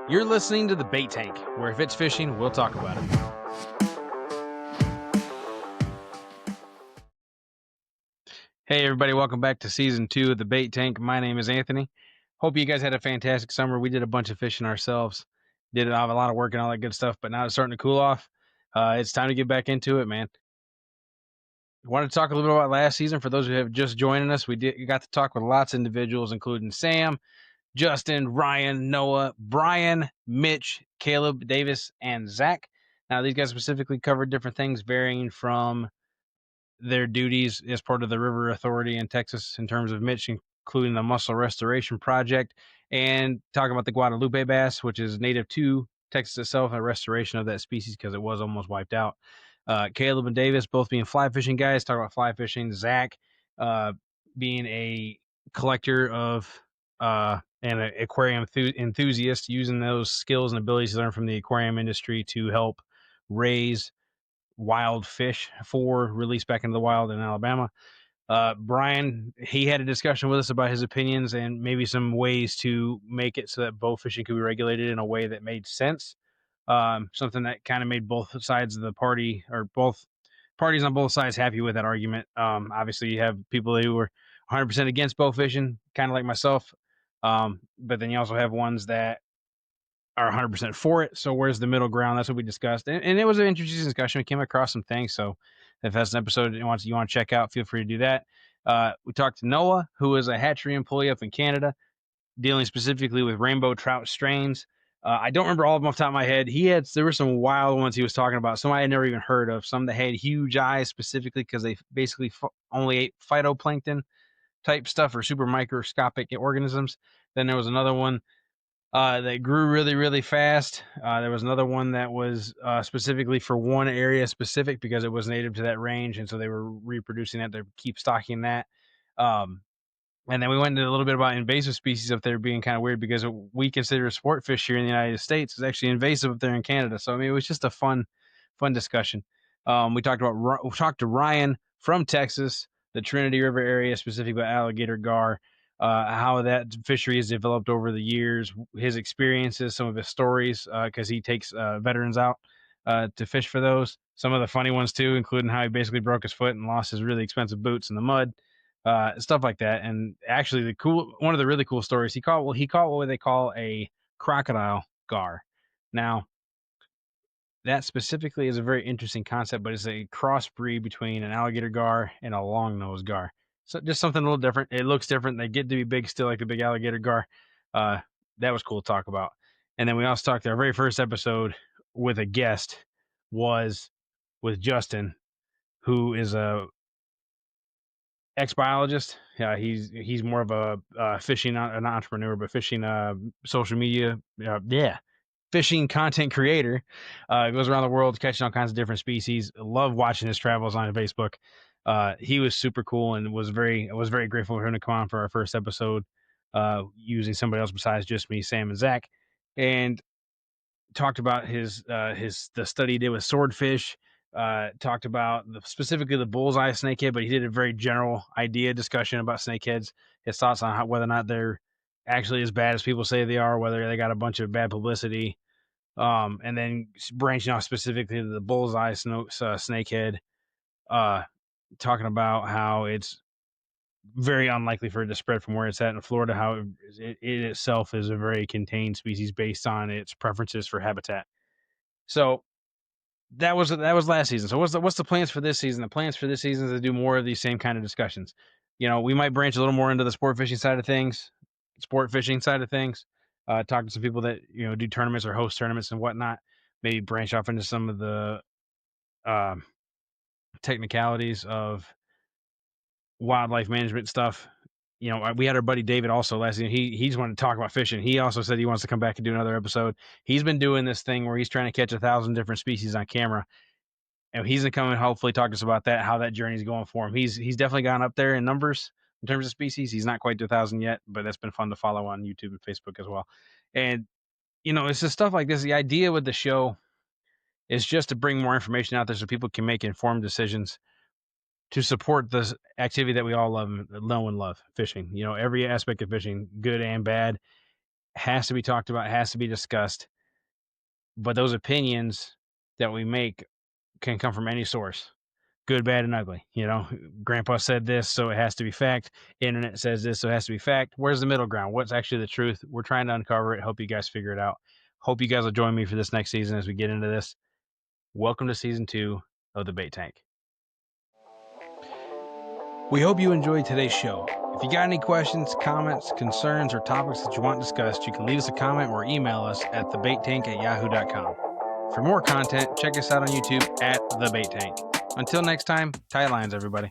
You're listening to The Bait Tank, where if it's fishing, we'll talk about it. Hey, everybody, welcome back to Season 2 of The Bait Tank. My name is Anthony. Hope you guys had a fantastic summer. We did a bunch of fishing ourselves. Did have a lot of work and all that good stuff, but now it's starting to cool off. It's time to get back into it, man. I wanted to talk a little bit about last season. For those who have just joined us, we got to talk with lots of individuals, including Sam, Justin, Ryan, Noah, Brian, Mitch, Caleb, Davis, and Zach. Now, these guys specifically covered different things varying from their duties as part of the River Authority in Texas in terms of Mitch, including the mussel restoration project, and talking about the Guadalupe bass, which is native to Texas itself, and restoration of that species because it was almost wiped out. Caleb and Davis both being fly fishing guys, talk about fly fishing. Zach being a collector of and an aquarium enthusiast, using those skills and abilities to learn from the aquarium industry to help raise wild fish for release back into the wild in Alabama. Brian, he had a discussion with us about his opinions and maybe some ways to make it so that bow fishing could be regulated in a way that made sense. Something that kind of made both sides of the party, or both parties on both sides, happy with that argument. Obviously, you have people who were 100% against bow fishing, kind of like myself. But then you also have ones that are 100% for it. So where's the middle ground? That's what we discussed. And it was an interesting discussion. We came across some things. So if that's an episode you want to check out, feel free to do that. We talked to Noah, who is a hatchery employee up in Canada, dealing specifically with rainbow trout strains. I don't remember all of them off the top of my head. There were some wild ones he was talking about. Some I had never even heard of. Some that had huge eyes specifically because they basically only ate phytoplankton type stuff or super microscopic organisms. Then there was another one that grew really, really fast. There was another one that was specifically for one area specific because it was native to that range, and so they were reproducing that to keep stocking that. And then we went into a little bit about invasive species up there being kind of weird because we consider a sport fish here in the United States is actually invasive up there in Canada. So I mean, it was just a fun discussion. We talked to Ryan from Texas, the Trinity River area, specifically about alligator gar, how that fishery has developed over the years, his experiences, some of his stories, because he takes veterans out to fish for those. Some of the funny ones too, including how he basically broke his foot and lost his really expensive boots in the mud. Stuff like that. And actually one of the really cool stories, he caught what they call a crocodile gar. Now, that specifically is a very interesting concept, but it's a crossbreed between an alligator gar and a long-nosed gar. So just something a little different. It looks different. They get to be big still, like the big alligator gar. That was cool to talk about. And then we also talked, our very first episode with a guest was with Justin, who is a ex-biologist. Yeah, he's more of a fishing, an entrepreneur, but fishing social media, fishing content creator. Goes around the world catching all kinds of different species. Love watching his travels on Facebook. He was super cool and was very grateful for him to come on for our first episode, using somebody else besides just me, Sam, and Zach, and talked about the study he did with swordfish. Talked about specifically the bullseye snakehead, but he did a very general idea discussion about snakeheads, his thoughts on whether or not they're actually as bad as people say they are, whether they got a bunch of bad publicity, and then branching off specifically to the bullseye snakehead, talking about how it's very unlikely for it to spread from where it's at in Florida, how it itself is a very contained species based on its preferences for habitat. So that was last season. So what's the plans for this season? The plans for this season is to do more of these same kind of discussions. We might branch a little more into the sport fishing side of things, talk to some people that do tournaments or host tournaments and whatnot. Maybe branch off into some of the technicalities of wildlife management stuff. We had our buddy David also last year. He's wanted to talk about fishing. He also said he wants to come back and do another episode. He's been doing this thing where he's trying to catch 1,000 different species on camera. And he's going to come and hopefully talk to us about that, how that journey is going for him. He's definitely gone up there in numbers in terms of species. He's not quite to 1,000 yet, but that's been fun to follow on YouTube and Facebook as well. And, it's just stuff like this. The idea with the show is just to bring more information out there so people can make informed decisions to support this activity that we all know and love, fishing. Every aspect of fishing, good and bad, has to be talked about, has to be discussed. But those opinions that we make can come from any source, good, bad, and ugly. Grandpa said this, so it has to be fact. Internet says this, so it has to be fact. Where's the middle ground? What's actually the truth? We're trying to uncover it. Hope you guys figure it out. Hope you guys will join me for this next season as we get into this. Welcome to season 2 of the Bait Tank. We hope you enjoyed today's show. If you got any questions, comments, concerns, or topics that you want discussed, you can leave us a comment or email us at thebaittank@yahoo.com. For more content, check us out on YouTube at The Bait Tank. Until next time, tight lines, everybody.